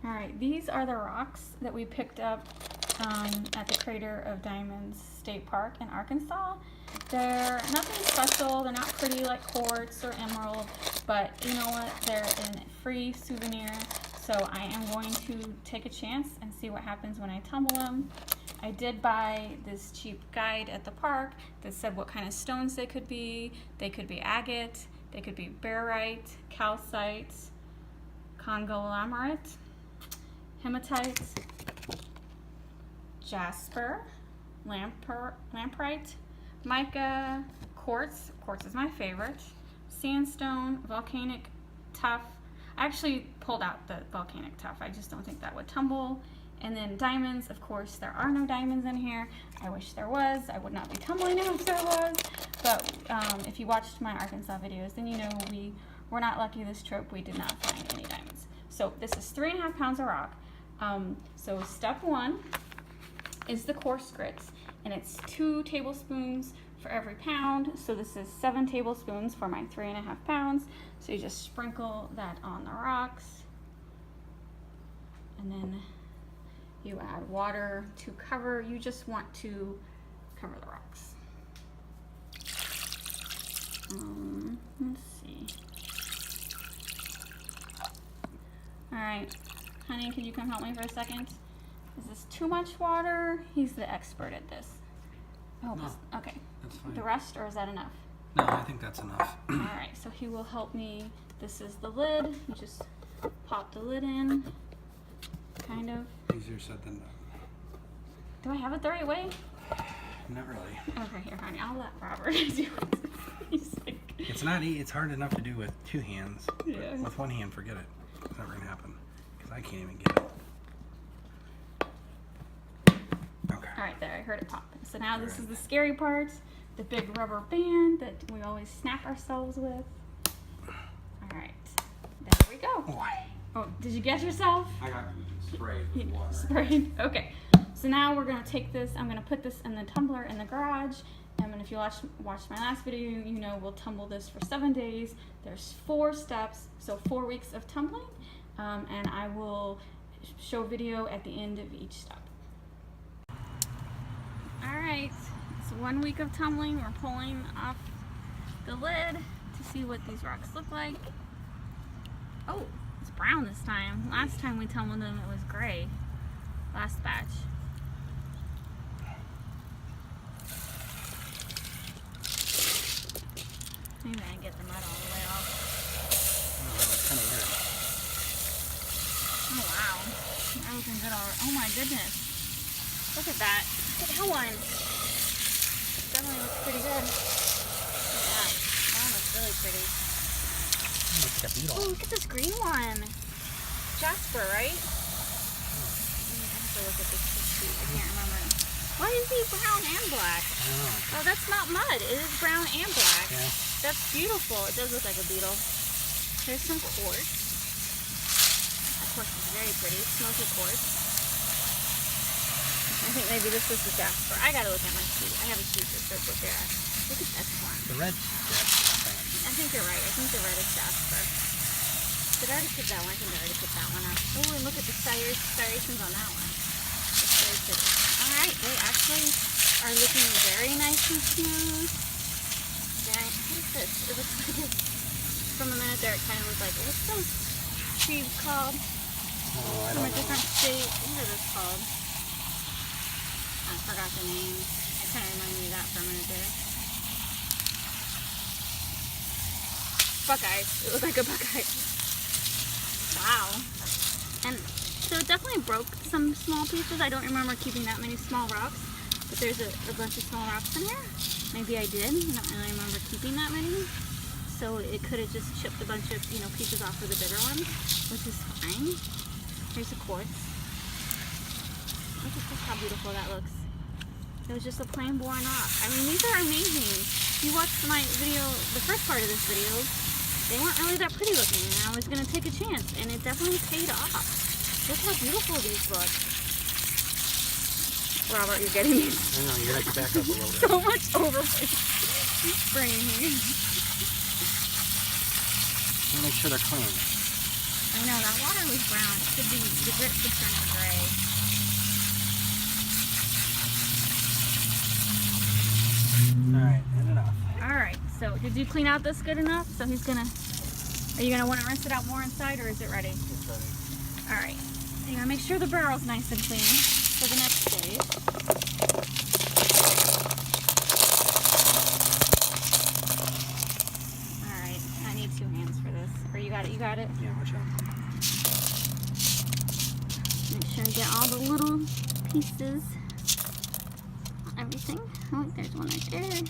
All right, these are the rocks that we picked up at the Crater of Diamonds State Park in Arkansas. They're nothing special. They're not pretty like quartz or emerald, but you know what? They're a free souvenir. So I am going to take a chance and see what happens when I tumble them. I did buy this cheap guide at the park that said what kind of stones they could be. They could be agate, they could be barite, calcite, conglomerate, hematite, jasper, lamprite, mica, quartz is my favorite, sandstone, volcanic tuff. I actually pulled out the volcanic tuff. I just don't think that would tumble. And then diamonds, of course, there are no diamonds in here. I wish there was. I would not be tumbling if there was. But if you watched my Arkansas videos, then you know we were not lucky this trip. We did not find any diamonds. So this is 3.5 pounds of rock. So step 1 is the coarse grits, and it's 2 tablespoons for every pound. So this is 7 tablespoons for my 3.5 pounds. So you just sprinkle that on the rocks, and then you add water to cover. You just want to cover the rocks. Let's see. All right, honey, can you come help me for a second? Is this too much water? He's the expert at this. Oh, no, okay. That's fine. The rest, or is that enough? No, I think that's enough. All right, so he will help me. This is the lid. You just pop the lid in, kind of. Easier said than done. Do I have it the right way? Not really. Okay, here, honey. I'll let Robert do it. He's like... It's not easy. It's hard enough to do with 2 hands. Yeah. With 1 hand, forget it. It's never gonna happen because I can't even get it. Okay. All right, there. I heard it pop. So now this is the scary part. The big rubber band that we always snap ourselves with. All right, there we go. Why? Oh, did you get yourself? I got sprayed with water. Sprayed. Okay. So now we're gonna take this. I'm gonna put this in the tumbler in the garage. And if you watched my last video, you know we'll tumble this for 7 days. There's 4 steps, so 4 weeks of tumbling, and I will show video at the end of each step. All right. It's 1 week of tumbling. We're pulling off the lid to see what these rocks look like. Oh, it's brown this time. Last time we tumbled them, it was gray. Last batch. Maybe I can get the mud all the way off. Oh, that was kind of weird. Oh, wow. Everything's good already. Oh, my goodness. Look at that. Look at that one. Definitely looks pretty good. Yeah, that one looks really pretty. Looks like a beetle. Oh, look at this green one. Jasper, right? I have to look at this to see. I can't remember. Why is he brown and black? I don't know. Oh, that's not mud. It is brown and black. Yeah. That's beautiful. It does look like a beetle. There's some quartz. That quartz is very pretty. Smoky quartz. I think maybe this was the jasper. I gotta look at my sheet. I have a sheet that says what they're at. Look at this one. The red jasper. I think you're right. I think the red is jasper. Did I already put that one? I think I already put that one up. Oh, and look at the striations on that one. That's very pretty. Alright, they actually are looking very nice and smooth. What is this? It looks like it's, from a minute there, it kind of was like, what's those trees called? Oh, I From don't a know. different state. What are those called? I forgot the name. It kind of reminded me of that for a minute there. Buckeyes. It looked like a buckeye. Wow. And so it definitely broke some small pieces. I don't remember keeping that many small rocks, but there's a bunch of small rocks in here. Maybe I did. I don't really remember keeping that many. So it could have just chipped a bunch of, pieces off of the bigger ones, which is fine. Here's a quartz. Look at this, how beautiful that looks. It was just a plain boring rock. I mean, these are amazing. If you watched my video, the first part of this video, they weren't really that pretty looking, and I was going to take a chance, and it definitely paid off. Look how beautiful these look. Robert, you're getting me. I know, you're going to have to back up a little bit. So much overweight. He's spraying me. Make sure they're clean. I know, that water was brown. It should be, the grit should turn to gray. Alright, and enough. Alright, so did you clean out this good enough? So he's gonna, are you gonna want to rinse it out more inside, or is it ready? It's ready. Alright, you gotta make sure the barrel's nice and clean for the next stage. Alright, I need 2 hands for this. Or you got it? You got it? Yeah, watch out. Make sure you get all the little pieces. Everything. Oh, there's one right there.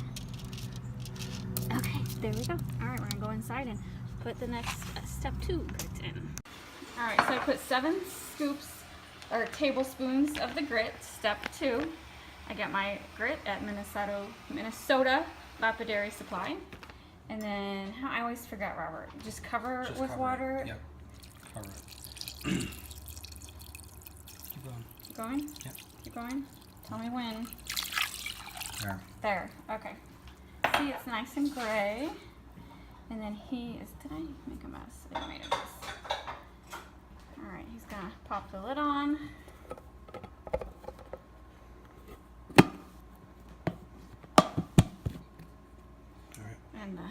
Okay, there we go. Alright, we're gonna go inside and put the next step 2 grit in. Alright, so I put 7 scoops or tablespoons of the grit, step 2. I got my grit at Minnesota Lapidary Supply. And then, I always forget, Robert, just cover it with water. Yep. Cover it. Keep going. Keep going? Yep. Keep going? Tell me when. There. There, okay. See, it's nice and gray. And then he is, did I make a mess? I made a mess. Alright, he's gonna pop the lid on. Alright. And the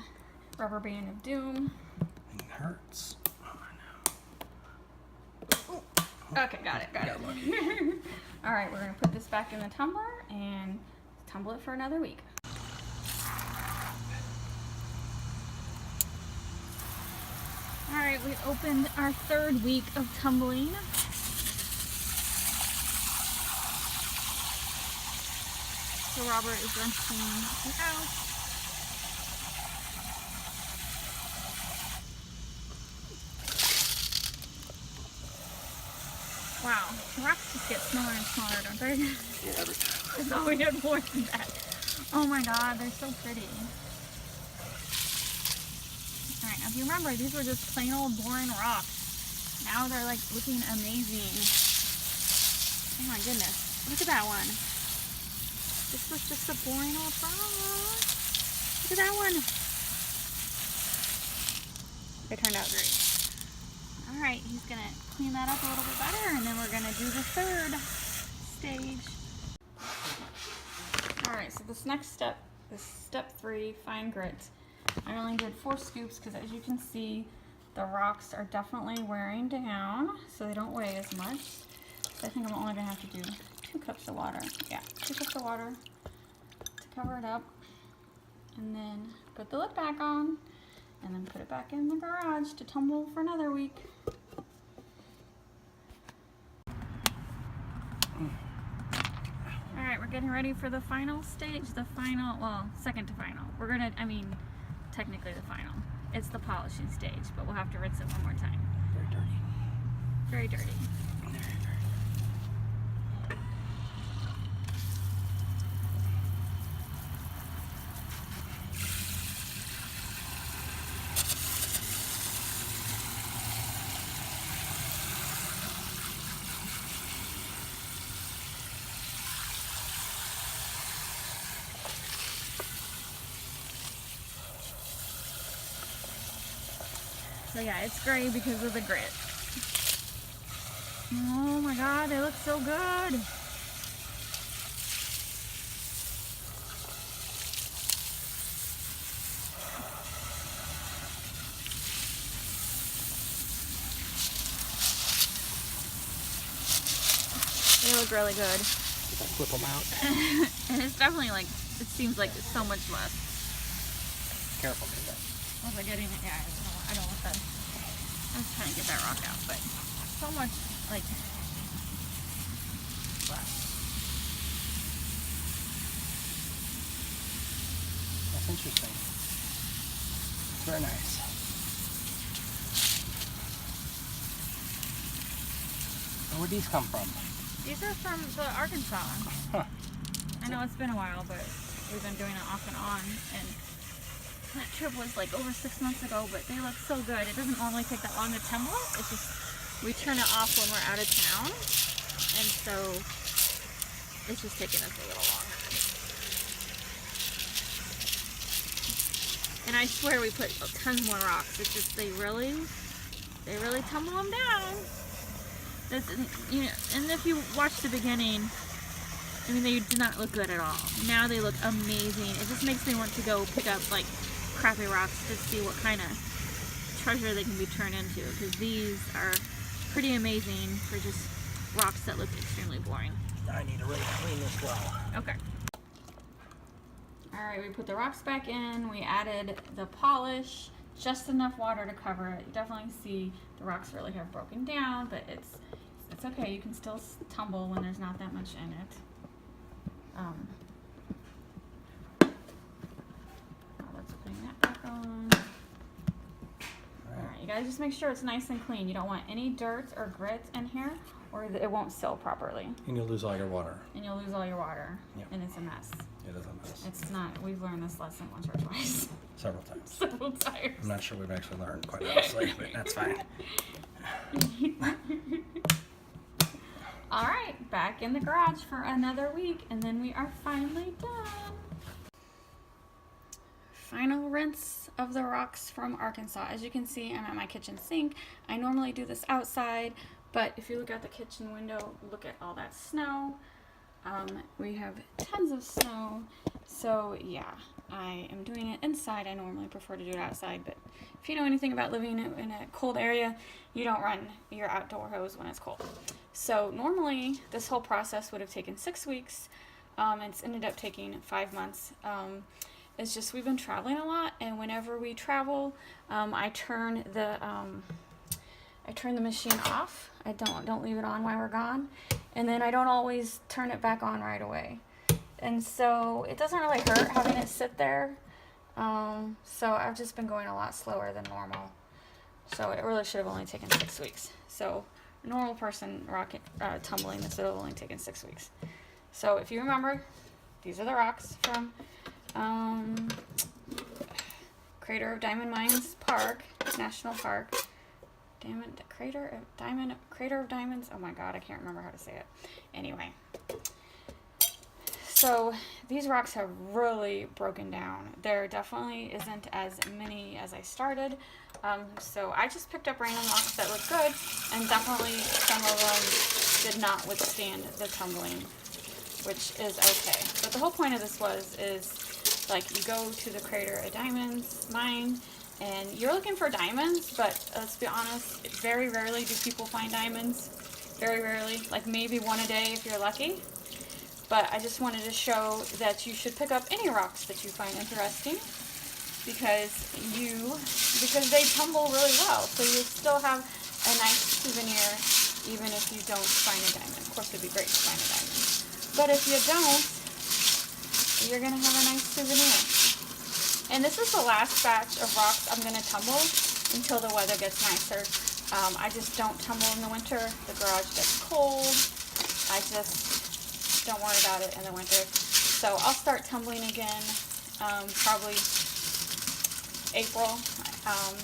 rubber band of doom. It hurts. Oh, Okay, got it. Alright, we're gonna put this back in the tumbler and tumble it for another week. Alright, we opened our 3rd week of tumbling. So Robert is rinsing it out. Wow, the rocks just get smaller and smaller, don't they? yeah, every time. I thought we had more than that. Oh my god, they're so pretty. Alright, now if you remember, these were just plain old boring rocks. Now they're like looking amazing. Oh my goodness. Look at that one. This was just a boring old rock. Look at that one. They turned out great. Alright, he's gonna clean that up a little bit better, and then we're gonna do the 3rd stage. Alright, so this next step is step 3, fine grit. I only did 4 scoops because, as you can see, the rocks are definitely wearing down, so they don't weigh as much. So I think I'm only going to have to do 2 cups of water. Yeah, 2 cups of water to cover it up. And then put the lid back on, and then put it back in the garage to tumble for another week. Alright, we're getting ready for the final stage, well, second to final. Technically the final. It's the polishing stage, but we'll have to rinse it one more time. Very dirty. Very dirty. So yeah, it's gray because of the grit. Oh my god, they look so good. They look really good. Flip them out. And it's definitely like, it seems like it's so much less. Careful, Kate. Was I getting it? Yeah, I don't want that. I was trying to get that rock out, but so much, like, less. That's interesting. It's very nice. Where'd these come from? These are from the Arkansas. Huh. I know it's been a while, but we've been doing it off and on, and that trip was like over 6 months ago, but they look so good. It doesn't normally take that long to tumble. It's just, we turn it off when we're out of town, and so it's just taking us a little longer. And I swear we put tons more rocks. It's just, they really they really tumble them down. That's, you know, and if you watch the beginning, I mean, they did not look good at all. Now they look amazing. It just makes me want to go pick up like crappy rocks to see what kind of treasure they can be turned into, because these are pretty amazing for just rocks that look extremely boring. I need to really clean this well. Okay. All right, we put the rocks back in. We added the polish, just enough water to cover it. You definitely see the rocks really have broken down, but it's okay. You can still tumble when there's not that much in it. Let's put that back on. All right, you guys just make sure it's nice and clean. You don't want any dirt or grit in here, or it won't seal properly. And you'll lose all your water. And you'll lose all your water. Yep. And it's a mess. It is a mess. It's not. We've learned this lesson once or twice. Several times. Several times. I'm not sure we've actually learned, quite honestly, but that's fine. All right, back in the garage for another week, and then we are finally done. Final rinse of the rocks from Arkansas. As you can see, I'm at my kitchen sink. I normally do this outside, but if you look out the kitchen window, look at all that snow. We have tons of snow, so yeah, I am doing it inside. I normally prefer to do it outside, but if you know anything about living in a cold area, you don't run your outdoor hose when it's cold. So normally this whole process would have taken 6 weeks. It's ended up taking 5 months. It's just we've been traveling a lot, and whenever we travel, I turn the machine off. I don't leave it on while we're gone, and then I don't always turn it back on right away. And so it doesn't really hurt having it sit there. So I've just been going a lot slower than normal. So it really should have only taken 6 weeks. So a normal person tumbling, this would have only taken 6 weeks. So if you remember, these are the rocks from Crater of Diamond Mines Park, National Park. Crater of Diamonds. Oh my God, I can't remember how to say it. Anyway. So these rocks have really broken down. There definitely isn't as many as I started. So I just picked up random rocks that look good, and definitely some of them did not withstand the tumbling, which is okay. But the whole point of this is like you go to the Crater of Diamonds mine, and you're looking for diamonds, but let's be honest, very rarely do people find diamonds. Very rarely, like maybe one a day if you're lucky. But I just wanted to show that you should pick up any rocks that you find interesting, because they tumble really well. So you still have a nice souvenir even if you don't find a diamond. Of course, it'd be great to find a diamond. But if you don't, you're going to have a nice souvenir. And this is the last batch of rocks I'm going to tumble until the weather gets nicer. I just don't tumble in the winter. The garage gets cold. I just don't worry about it in the winter. So I'll start tumbling again probably April. I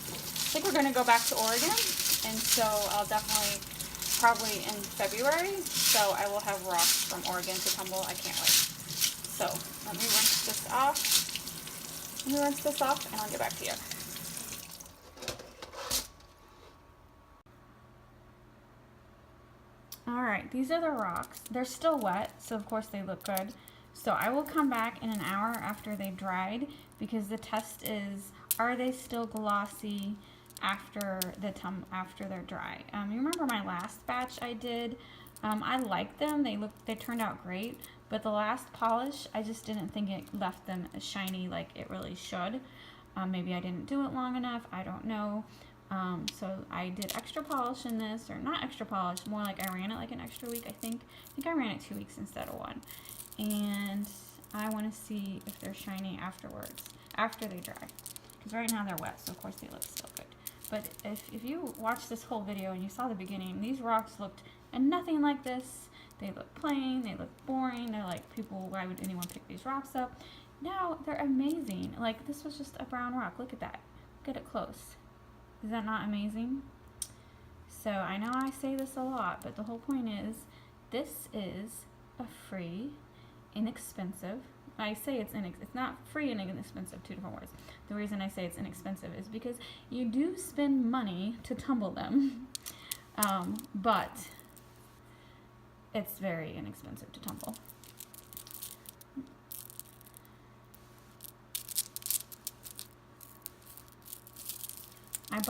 think we're going to go back to Oregon, and so I'll definitely probably in February. So I will have rocks from Oregon to tumble. I can't wait. So let me rinse this off. And I'll get back to you. Alright, these are the rocks. They're still wet, so of course they look good. So I will come back in an hour after they dried, because the test is, are they still glossy after they're dry? You remember my last batch I did? I liked them. They turned out great, but the last polish, I just didn't think it left them shiny like it really should. Maybe I didn't do it long enough. I don't know. So I did extra polish in this, or not extra polish, more like I ran it like an extra week, I think. I think I ran it 2 weeks instead of 1. And I want to see if they're shiny afterwards, after they dry. Because right now they're wet, so of course they look still good. But if you watched this whole video and you saw the beginning, these rocks looked nothing like this. They look plain, they look boring, they're like, why would anyone pick these rocks up? Now they're amazing. Like, this was just a brown rock. Look at that. Look at it close. Is that not amazing? So I know I say this a lot, but the whole point is, this is a free, inexpensive I say it's not free and inexpensive, two different words. The reason I say it's inexpensive is because you do spend money to tumble them, but it's very inexpensive to tumble.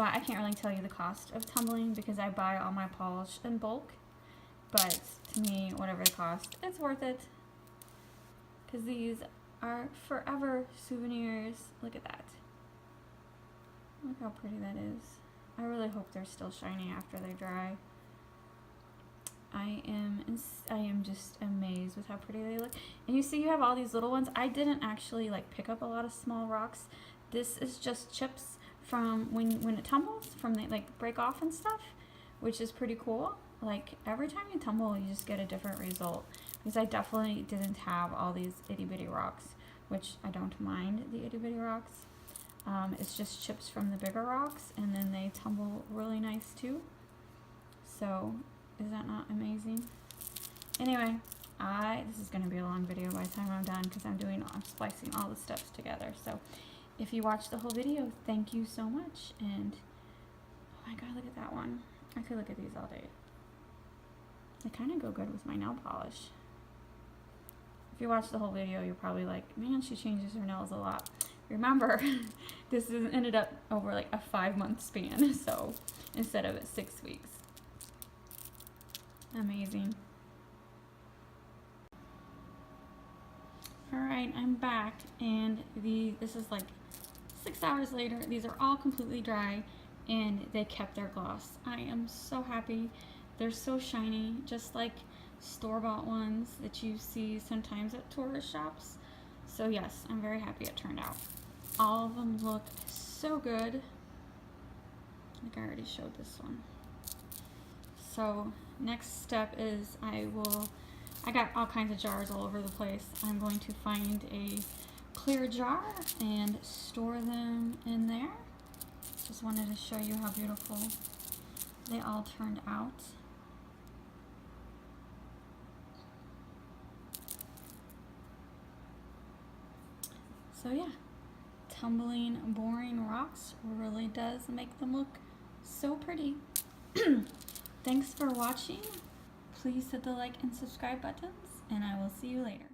I can't really tell you the cost of tumbling because I buy all my polish in bulk, but to me, whatever the cost, it's worth it. Because these are forever souvenirs. Look at that. Look how pretty that is. I really hope they're still shiny after they dry. I am just amazed with how pretty they look. And you see you have all these little ones. I didn't actually like pick up a lot of small rocks. This is just chips from when it tumbles, from they like break off and stuff, which is pretty cool. Like every time you tumble, you just get a different result. Because I definitely didn't have all these itty bitty rocks, which I don't mind the itty bitty rocks. It's just chips from the bigger rocks, and then they tumble really nice too. So is that not amazing? Anyway, this is going to be a long video by the time I'm done because I'm splicing all the steps together. So if you watched the whole video, thank you so much. And oh my god, look at that one. I could look at these all day. They kind of go good with my nail polish. If you watch the whole video, you're probably like, man, she changes her nails a lot. Remember, this has ended up over like a 5-month span, so instead of 6 weeks. Amazing. Alright, I'm back, and this is like 6 hours later. These are all completely dry, and they kept their gloss. I am so happy. They're so shiny, just like store-bought ones that you see sometimes at tourist shops. So yes, I'm very happy it turned out. All of them look so good. I think I already showed this one. So next step is I got all kinds of jars all over the place. I'm going to find a clear jar and store them in there. Just wanted to show you how beautiful they all turned out. So yeah, tumbling boring rocks really does make them look so pretty. Thanks for watching. Please hit the like and subscribe buttons, and I will see you later.